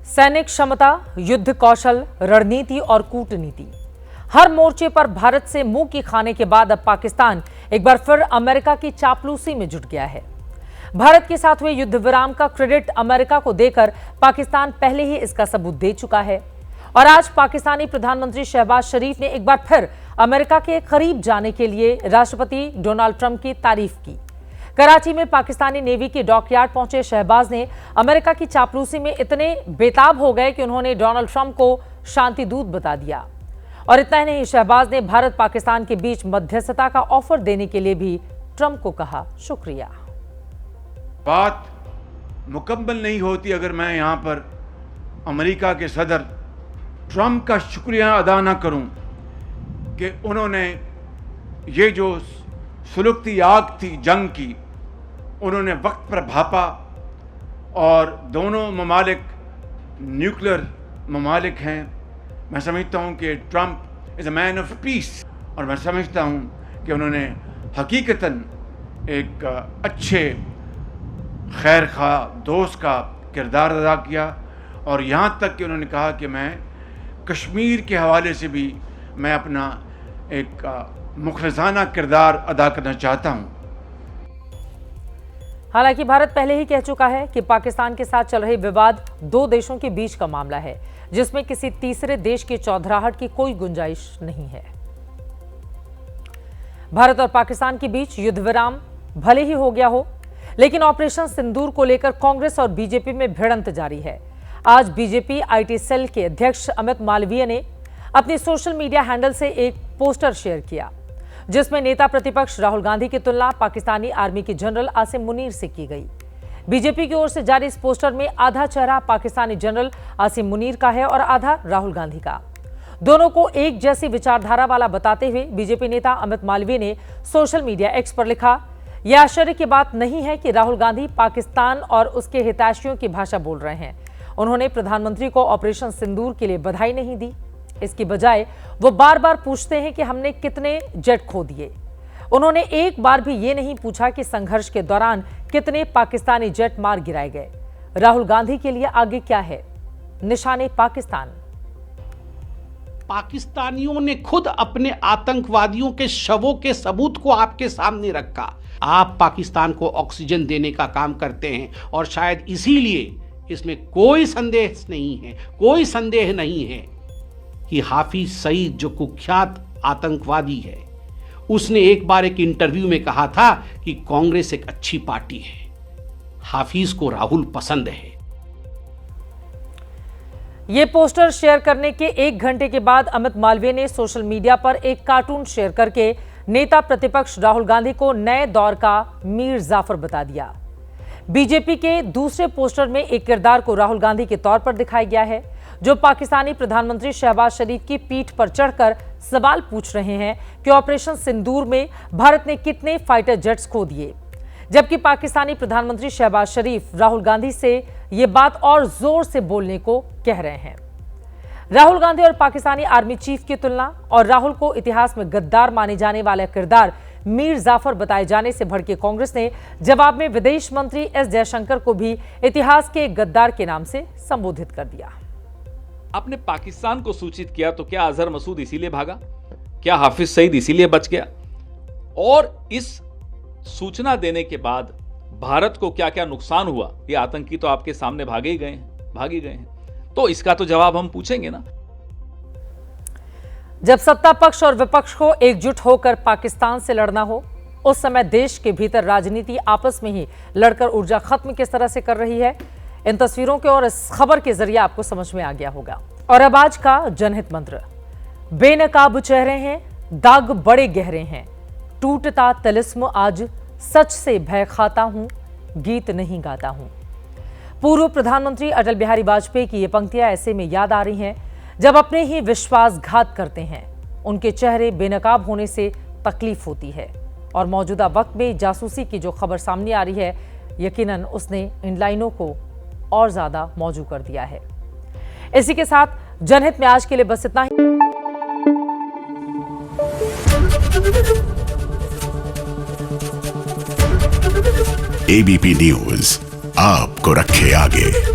सैनिक क्षमता, युद्ध कौशल, रणनीति और कूटनीति, हर मोर्चे पर भारत से मुंह की खाने के बाद अब पाकिस्तान एक बार फिर अमेरिका की चापलूसी में जुट गया है। भारत के साथ हुए युद्ध विराम का क्रेडिट अमेरिका को देकर पाकिस्तान पहले ही इसका सबूत दे चुका है और आज पाकिस्तानी प्रधानमंत्री शहबाज शरीफ ने एक बार फिर अमेरिका के करीब जाने के लिए राष्ट्रपति डोनाल्ड ट्रंप की तारीफ की। कराची में पाकिस्तानी नेवी के डॉकयार्ड पहुंचे शहबाज ने अमेरिका की चापलूसी में इतने बेताब हो गए कि उन्होंने डोनाल्ड ट्रंप को शांति दूत बता दिया। और इतना ही नहीं, शहबाज ने भारत पाकिस्तान के बीच मध्यस्थता का ऑफर देने के लिए भी ट्रंप को कहा शुक्रिया। बात मुकम्मल नहीं होती अगर मैं यहाँ पर अमेरिका के सदर ट्रंप का शुक्रिया अदा ना करूं कि उन्होंने ये जो सुलगती आग थी जंग की, उन्होंने वक्त पर भापा और दोनों ममालिक न्यूक्लियर ममालिक हैं। मैं समझता हूँ कि Trump is a man of peace और मैं समझता हूँ कि उन्होंने हकीकतन एक अच्छे खैर खा दोस्त का किरदार अदा किया और यहाँ तक कि उन्होंने कहा कि मैं कश्मीर के हवाले से भी मैं अपना एक मुखलिसाना किरदार अदा करना चाहता हूँ। हालांकि भारत पहले ही कह चुका है कि पाकिस्तान के साथ चल रहे विवाद दो देशों के बीच का मामला है, जिसमें किसी तीसरे देश की चौधराहट की कोई गुंजाइश नहीं है। भारत और पाकिस्तान के बीच युद्ध विराम भले ही हो गया हो, लेकिन ऑपरेशन सिंदूर को लेकर कांग्रेस और बीजेपी में भिड़ंत जारी है। आज बीजेपी आईटी सेल के अध्यक्ष अमित मालवीय ने अपनी सोशल मीडिया हैंडल से एक पोस्टर शेयर किया, जिसमें नेता प्रतिपक्ष राहुल गांधी की तुलना पाकिस्तानी आर्मी के जनरल आसिम मुनीर से की गई। बीजेपी की ओर से जारी इस पोस्टर में आधा चेहरा पाकिस्तानी जनरल आसिम मुनीर का है और आधा राहुल गांधी का। दोनों को एक जैसी विचारधारा वाला बताते हुए बीजेपी नेता अमित मालवीय ने सोशल मीडिया एक्स पर लिखा, यह आश्चर्य की बात नहीं है कि राहुल गांधी पाकिस्तान और उसके हितैषियों की भाषा बोल रहे हैं। उन्होंने प्रधानमंत्री को ऑपरेशन सिंदूर के लिए बधाई नहीं दी, इसकी बजाय वो बार बार पूछते हैं कि हमने कितने जेट खो दिए। उन्होंने एक बार भी ये नहीं पूछा कि संघर्ष के दौरान कितने पाकिस्तानी जेट मार गिराए गए। राहुल गांधी के लिए आगे क्या है? निशाने पाकिस्तान। पाकिस्तानियों ने खुद अपने आतंकवादियों के शवों के सबूत को आपके सामने रखा। आप पाकिस्तान को ऑक्सीजन देने का काम करते हैं और शायद इसीलिए इसमें कोई संदेह नहीं है कि हाफिज सईद जो कुख्यात आतंकवादी है, उसने एक बार एक इंटरव्यू में कहा था कि कांग्रेस एक अच्छी पार्टी है, हाफिज को राहुल पसंद है। ये पोस्टर शेयर करने के एक घंटे के बाद अमित मालवीय ने सोशल मीडिया पर एक कार्टून शेयर करके नेता प्रतिपक्ष राहुल गांधी को नए दौर का मीर जाफर बता दिया। बीजेपी के दूसरे पोस्टर में एक किरदार को राहुल गांधी के तौर पर दिखाया गया है, जो पाकिस्तानी प्रधानमंत्री शहबाज शरीफ की पीठ पर चढ़कर सवाल पूछ रहे हैं कि ऑपरेशन सिंदूर में भारत ने कितने फाइटर जेट्स खो दिए, जबकि पाकिस्तानी प्रधानमंत्री शहबाज शरीफ राहुल गांधी से ये बात और जोर से बोलने को कह रहे हैं। राहुल गांधी और पाकिस्तानी आर्मी चीफ की तुलना और राहुल को इतिहास में गद्दार माने जाने वाला किरदार मीर जाफर बताए जाने से भड़के कांग्रेस ने जवाब में विदेश मंत्री एस जयशंकर को भी इतिहास के गद्दार के नाम से संबोधित कर दिया। आपने पाकिस्तान को सूचित किया तो क्या अजहर मसूद इसीलिए भागा? क्या हाफिज सईद इसीलिए बच गया? और इस सूचना देने के बाद भारत को क्या क्या नुकसान हुआ, ये आतंकी तो आपके सामने भाग ही गए हैं। तो इसका तो जवाब हम पूछेंगे ना। जब सत्ता पक्ष और विपक्ष को एकजुट होकर पाकिस्तान से लड़ना हो, उस समय देश के भीतर राजनीति आपस में ही लड़कर ऊर्जा खत्म किस तरह से कर रही है, इन तस्वीरों के और इस खबर के जरिए आपको समझ में आ गया होगा। और अब आज का जनहित मंत्र, बेनकाब चेहरे हैं, दाग बड़े गहरे हैं, टूटता तिलिस्म आज सच से भय खाता हूं, गीत नहीं गाता हूं। पूर्व प्रधानमंत्री अटल बिहारी वाजपेयी की ये पंक्तियां ऐसे में याद आ रही हैं जब अपने ही विश्वासघात करते हैं। उनके चेहरे बेनकाब होने से तकलीफ होती है और मौजूदा वक्त में जासूसी की जो खबर सामने आ रही है, यकीनन उसने इन लाइनों को और ज्यादा मौजू कर दिया है। इसी के साथ जनहित में आज के लिए बस इतना ही। एबीपी न्यूज आपको रखे आगे।